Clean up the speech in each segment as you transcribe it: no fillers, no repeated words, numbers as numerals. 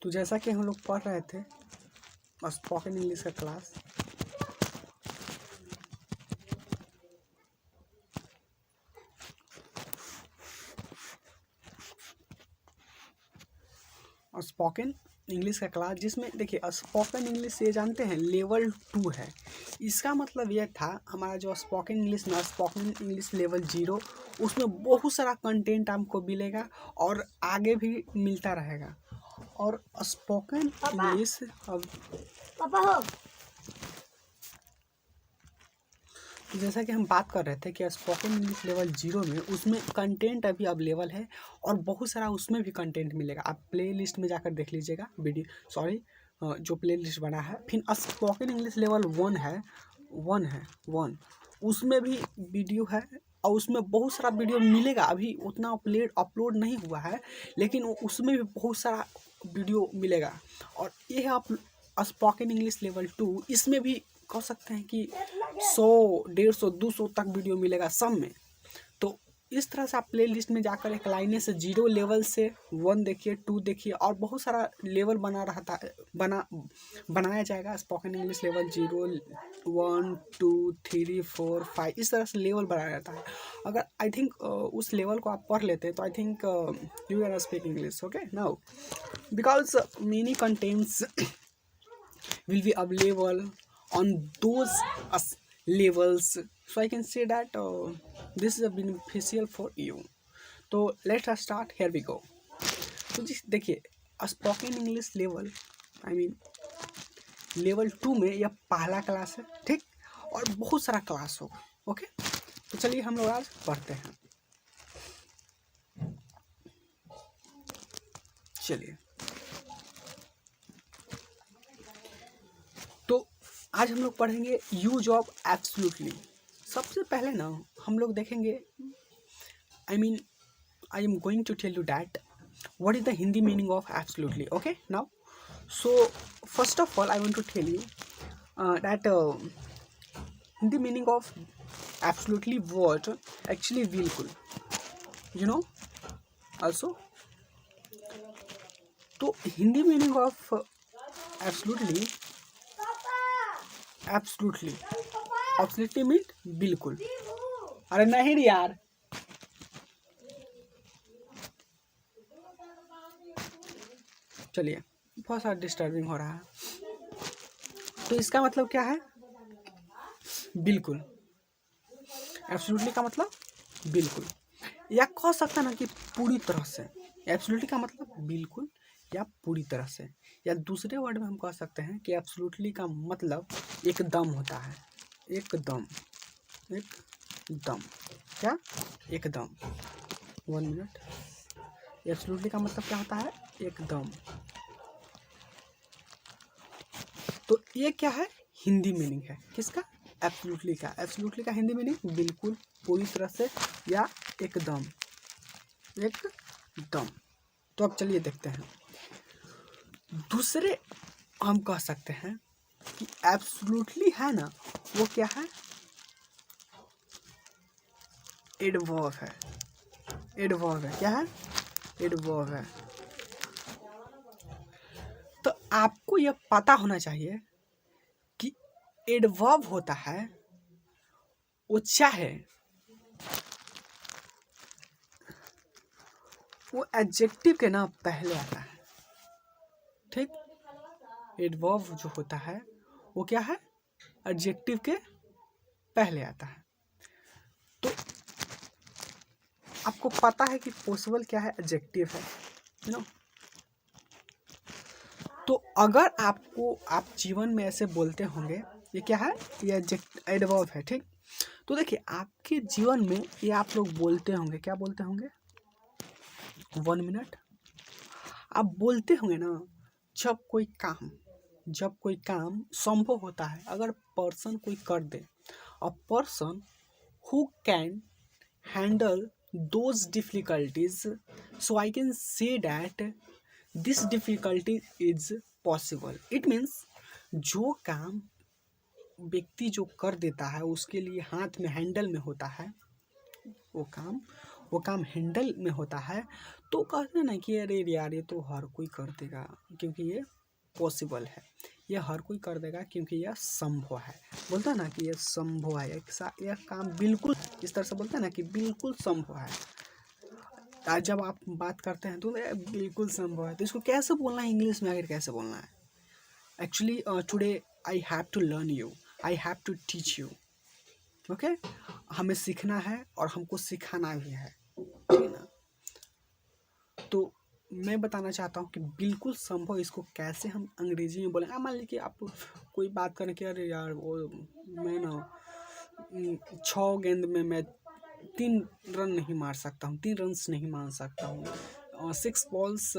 तो जैसा कि हम लोग पढ़ रहे थे स्पोकन इंग्लिश का क्लास, स्पोकन इंग्लिश का क्लास जिसमें देखिए स्पोकन इंग्लिश ये जानते हैं लेवल 2 है। इसका मतलब यह था हमारा जो स्पोकन इंग्लिश में स्पोकन इंग्लिश लेवल 0, उसमें बहुत सारा कंटेंट आपको मिलेगा और आगे भी मिलता रहेगा। और स्पोकन इंग्लिश अब जैसा कि हम बात कर रहे थे कि स्पोकन इंग्लिश लेवल 0 में उसमें कंटेंट अभी अवेलेबल है और बहुत सारा उसमें भी कंटेंट मिलेगा। आप प्ले लिस्ट में जाकर देख लीजिएगा जो प्ले लिस्ट बना है। फिर स्पोकन इंग्लिश लेवल 1 उसमें भी वीडियो है और उसमें बहुत सारा वीडियो मिलेगा। अभी उतना अपलोड नहीं हुआ है, लेकिन उसमें भी बहुत सारा वीडियो मिलेगा। और ये है आप स्पोकन इंग्लिश लेवल 2, इसमें भी कह सकते हैं कि 100, 150, 200 तक वीडियो मिलेगा सब में। तो इस तरह से आप प्ले लिस्ट में जाकर एक लाइने से 0 लेवल से 1 देखिए, 2 देखिए, और बहुत सारा लेवल बनाया जाएगा। स्पोकन इंग्लिश लेवल 0, 1, 2, 3, 4, 5 इस तरह से लेवल बनाया जाता है। अगर आई थिंक उस लेवल को आप पढ़ लेते हैं तो I think you can speak English, okay now, because many contents will be available on those levels, so I can say that this is a beneficial for you. तो let's start, here we go. तो जी देखिए spoken English level level 2 में यह पहला class है, ठीक, और बहुत सारा क्लास होगा, ओके। तो चलिए हम लोग आज पढ़ते हैं। चलिए आज हम लोग पढ़ेंगे यूज ऑफ एब्सोल्युटली। सबसे पहले ना हम लोग देखेंगे, I am going to tell you that what is the Hindi meaning of absolutely, okay now. So first of all I want to tell you that Hindi meaning of absolutely word actually बिल्कुल, you know also. तो Hindi meaning of absolutely mean बिल्कुल। अरे नहीं यार, चलिए बहुत सारा disturbing हो रहा है। तो इसका मतलब क्या है? बिल्कुल। एब्सोल्युटली का मतलब बिल्कुल, या कह सकता ना कि पूरी तरह से। एब्सोल्युटली का मतलब बिल्कुल या पूरी तरह से, या दूसरे वर्ड में हम कह सकते हैं कि एब्सोल्युटली का मतलब एकदम होता है। एकदम क्या? एकदम। 1 मिनट। एब्सोल्युटली का मतलब क्या होता है? एकदम। तो ये क्या है? हिंदी मीनिंग है किसका? एब्सोल्युटली का। एब्सोल्युटली का हिंदी मीनिंग बिल्कुल, पूरी तरह से या एकदम। तो अब चलिए देखते हैं। दूसरे हम कह सकते हैं कि एब्सोल्युटली है ना, वो क्या है? एडवर्ब है। क्या है? एडवर्ब है। तो आपको यह पता होना चाहिए कि एडवर्ब होता है वो चाहे वो एडजेक्टिव के ना पहले आता है, ठीक। एडवर्ब जो होता है वो क्या है? एडजेक्टिव के पहले आता है। तो आपको पता है कि पॉसिबल क्या है? एडजेक्टिव है, यू नो। तो अगर आप जीवन में ऐसे बोलते होंगे, ये क्या है? ये एडवर्ब है, ठीक। तो देखिए आपके जीवन में ये आप लोग बोलते होंगे, क्या बोलते होंगे? 1 मिनट। आप बोलते होंगे ना, जब कोई काम संभव होता है, अगर पर्सन कोई कर दे, a person who can handle those difficulties, so I can say that this difficulty is possible. It means जो काम व्यक्ति जो कर देता है उसके लिए हाथ में हैंडल में होता है वो काम, वो काम हैंडल में होता है तो कहते हैं ना कि अरे यार ये तो हर कोई कर देगा क्योंकि ये पॉसिबल है, ये हर कोई कर देगा क्योंकि यह संभव है। बोलता है ना कि ये संभव है, यह काम बिल्कुल इस तरह से बोलते हैं ना कि बिल्कुल संभव है। आज जब आप बात करते हैं तो ये बिल्कुल संभव है, तो इसको कैसे बोलना है इंग्लिश में, आखिर कैसे बोलना है? Actually today I have to learn you, I have to teach you. Okay, हमें सीखना है और हमको सिखाना भी है, ठीक है ना। तो मैं बताना चाहता हूँ कि बिल्कुल संभव इसको कैसे हम अंग्रेजी में बोलेंगे। मान लीजिए आप कोई बात करें कि अरे यार वो मैं ना 6 गेंद में मैं 3 रन नहीं मार सकता हूँ, 3 रन्स नहीं मार सकता हूँ, 6 बॉल्स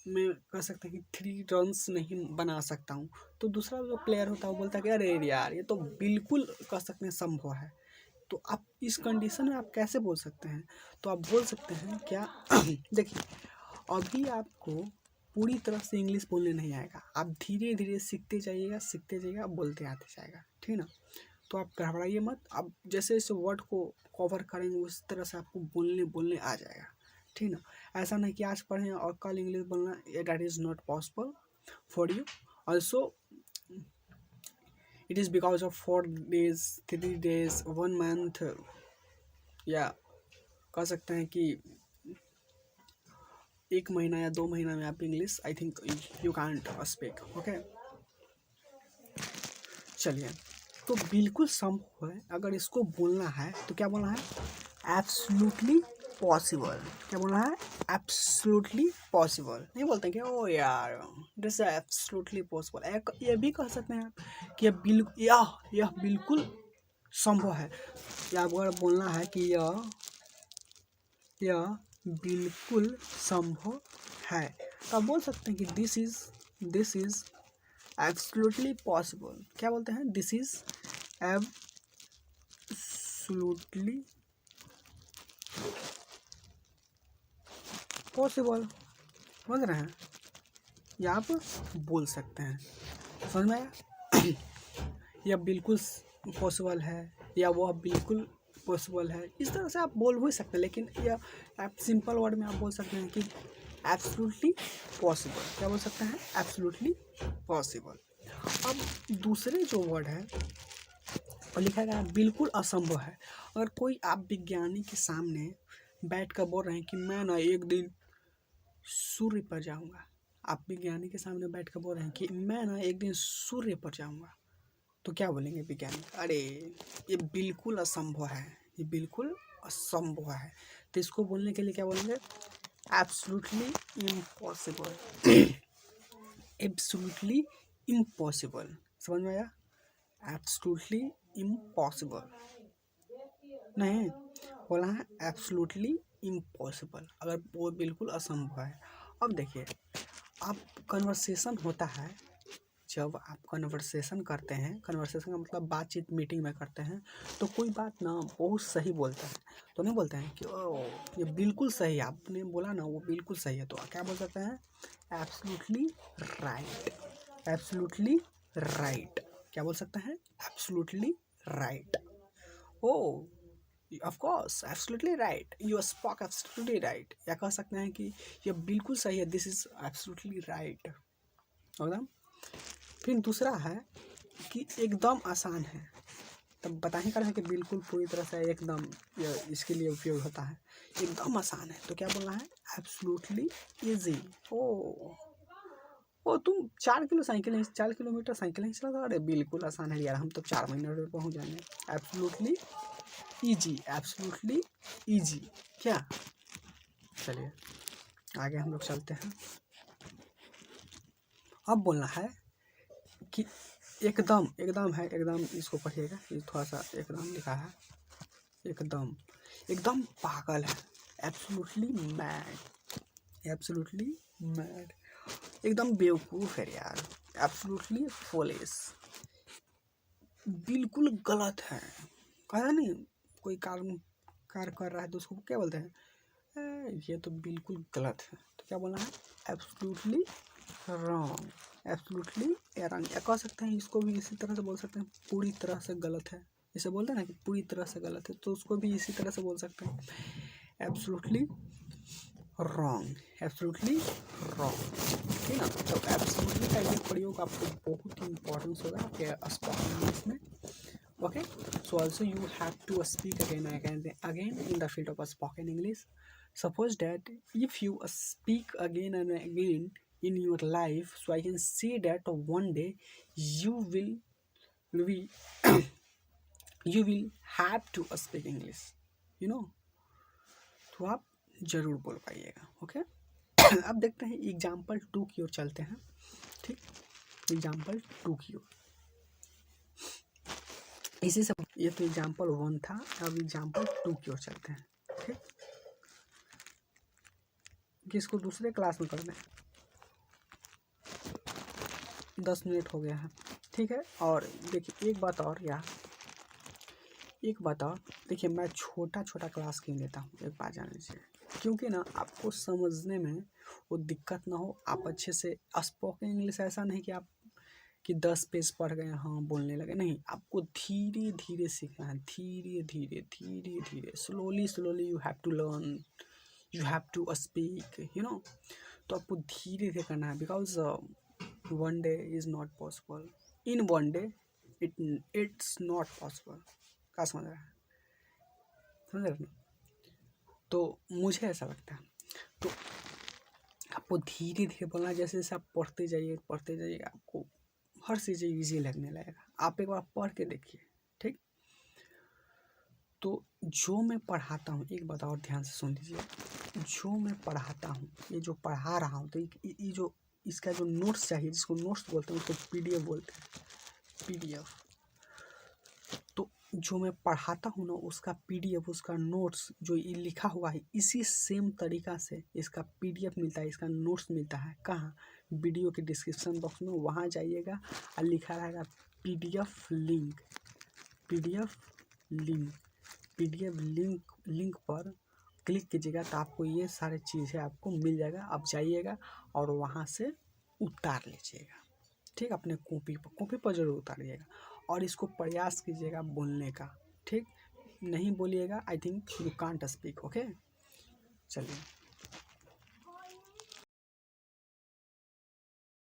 में कह सकते हैं कि 3 रन्स नहीं बना सकता हूँ। तो दूसरा जो प्लेयर होता है वो बोलता है कि अरे यार ये तो बिल्कुल कह सकते हैं संभव है। तो आप इस कंडीशन में आप कैसे बोल सकते हैं? तो आप बोल सकते हैं क्या देखिए, अभी आपको पूरी तरह से इंग्लिश बोलने नहीं आएगा, आप धीरे धीरे सीखते जाइएगा, बोलते आते जाएगा, ठीक है ना। तो आप घबराइए मत, आप जैसे जैसे वर्ड को कवर करेंगे उस तरह से आपको बोलने आ जाएगा, ठीक ना। ऐसा नहीं कि आज पढ़ें और कल इंग्लिश बोलना, that is not possible for you. Also it is because of 4 days 3 days 1 month, या कह सकते हैं कि 1 महीना या 2 महीना में आप English I think you can't speak. Okay, चलिए, तो बिल्कुल संभव है अगर इसको बोलना है तो क्या बोलना है? Absolutely possible. क्या बोलना है? Absolutely possible. नहीं बोलते हैं कि ओ यार दिस इज एब्सोल्युटली पॉसिबल। ये भी कह सकते हैं आप कि यह बिल्कुल संभव है, या अगर बोलना है कि यह बिल्कुल संभव है तो आप बोल सकते हैं कि दिस इज एब्सोल्युटली पॉसिबल। क्या बोलते हैं? This is absolutely possible. समझ रहे हैं? या आप बोल सकते हैं, समझ में आया? यह बिल्कुल पॉसिबल है या वह बिल्कुल पॉसिबल है, इस तरह से आप बोल भी सकते हैं, लेकिन यह आप सिंपल वर्ड में आप बोल सकते हैं कि एब्सोल्युटली पॉसिबल। क्या बोल सकते हैं? Absolutely possible. अब दूसरे जो वर्ड है और लिखा गया है बिल्कुल असंभव है। अगर कोई आप विज्ञानी के सामने बैठ कर बोल रहे हैं कि मैं ना एक दिन सूर्य पर जाऊंगा, आप विज्ञानी के सामने बैठ कर बोल रहे हैं कि मैं ना एक दिन सूर्य पर जाऊंगा, तो क्या बोलेंगे विज्ञानी? अरे ये बिल्कुल असंभव है, ये बिल्कुल असंभव है। तो इसको बोलने के लिए क्या बोलेंगे? Absolutely impossible. Absolutely impossible. समझ में आया? एब्सोल्युटली इम्पॉसिबल नहीं बोला है, एब्सोल्युटली इम्पॉसिबल, अगर वो बिल्कुल असंभव है। अब देखिए, आप कन्वर्सेशन होता है, जब आप कन्वर्सेशन करते हैं, कन्वर्सेशन का मतलब बातचीत मीटिंग में करते हैं, तो कोई बात ना बहुत सही बोलता है तो नहीं बोलते हैं कि ओ ये बिल्कुल सही है, आपने बोला ना वो बिल्कुल सही है, तो क्या बोल सकते हैं? Absolutely right. Absolutely right. क्या बोल सकते हैं? Absolutely right. Oh of course absolutely right, you spoke absolutely right. या कह सकते हैं कि ये बिल्कुल सही है, दिस इज एब्सोल्युटली राइट। एकदम। फिर दूसरा है कि एकदम आसान है, तब बता ही कर है कि बिल्कुल पूरी तरह से एकदम इसके लिए उपयोग होता है। एकदम आसान है तो क्या बोलना है? Absolutely easy. ओ तुम 4 किलोमीटर साइकिल नहीं चला था? अरे बिल्कुल आसान है यार, हम तो 4 महीने में पहुंच जाएंगे। Absolutely easy, absolutely easy. क्या? चलिए आगे हम लोग चलते हैं। अब बोलना है कि एकदम है, एकदम इसको पढ़िएगा, ये थोड़ा सा एकदम लिखा है, एकदम पागल है। एब्सोल्युटली मैड, एब्सोल्युटली मैड, एकदम बेवकूफ़ है यार। एब्सोल्युटली फॉलिश, बिल्कुल गलत है। कहा नहीं, कोई कार्य कर रहा है तो उसको क्या बोलते हैं? ये तो बिल्कुल गलत है, तो क्या बोलना है? Absolutely wrong. Absolutely wrong. या कह सकते हैं इसको भी इसी तरह से बोल सकते हैं, पूरी तरह से गलत है। जैसे बोलते हैं ना कि पूरी तरह से गलत है, तो उसको भी इसी तरह से बोल सकते हैं, एब्सोल्युटली रॉन्ग, एब्सोल्युटली रॉन्ग, ठीक ना। तो एब्सोल्युटली का ये प्रयोग आपको बहुत ही इंपॉर्टेंस होगा आपके स्पोकन इंग्लिश में। Okay, so also you have to speak again in the field of spoken English. Suppose that if you speak again and again in your life, so I can see that one day you will you will have to speak English, you know, तो आप जरूर बोल पाइएगा। Okay अब देखते हैं example 2 की ओर चलते हैं। ठीक, एग्जाम्पल 2 की ओर, इसी से ये तो एग्जाम्पल 1 था, अब एग्जाम्पल 2 की ओर चलते हैं। ठीक, किसको दूसरे क्लास में करना है, 10 मिनट हो गया है। ठीक है, और देखिए एक बात और यार, एक बात और देखिए, मैं छोटा छोटा क्लास क्यों लेता हूँ, एक बात जान लीजिए, क्योंकि ना आपको समझने में वो दिक्कत ना हो। आप अच्छे से स्पोकन इंग्लिश ऐसा नहीं कि आप कि 10 पेज पढ़ गए हाँ बोलने लगे, नहीं, आपको धीरे धीरे सीखना है, धीरे धीरे धीरे धीरे, slowly slowly you have to learn, you have to speak, you know. तो आपको धीरे धीरे करना है, because one day is not possible, in one day it's not possible. क्या समझ रहा है, समझ रहे ना। तो मुझे ऐसा लगता है, तो आपको धीरे धीरे बोलना, जैसे जैसे आप पढ़ते जाइए आपको हर चीज़ ईजी लगने लगेगा। आप एक बार पढ़ के देखिए। ठीक, तो जो मैं पढ़ाता हूँ, एक बात और ध्यान से सुन लीजिए, जो मैं पढ़ाता हूँ, ये जो पढ़ा रहा हूँ, तो ये जो इसका जो नोट्स चाहिए, जिसको नोट्स बोलते हैं उसको PDF बोलते हैं, PDF। तो जो मैं पढ़ाता हूँ ना, उसका PDF, उसका नोट्स जो ये लिखा हुआ है, इसी सेम तरीका से इसका PDF मिलता है, इसका नोट्स मिलता है। कहाँ, वीडियो के डिस्क्रिप्शन बॉक्स में, वहाँ जाइएगा और लिखा रहेगा PDF link, PDF link, PDF link पर क्लिक कीजिएगा, तो आपको ये सारी चीज़ें आपको मिल जाएगा। आप जाइएगा और वहाँ से उतार लीजिएगा। ठीक, अपने कॉपी पर जरूर उतारिएगा और इसको प्रयास कीजिएगा बोलने का। ठीक, नहीं बोलिएगा, I think you can't speak. Okay, चलिए।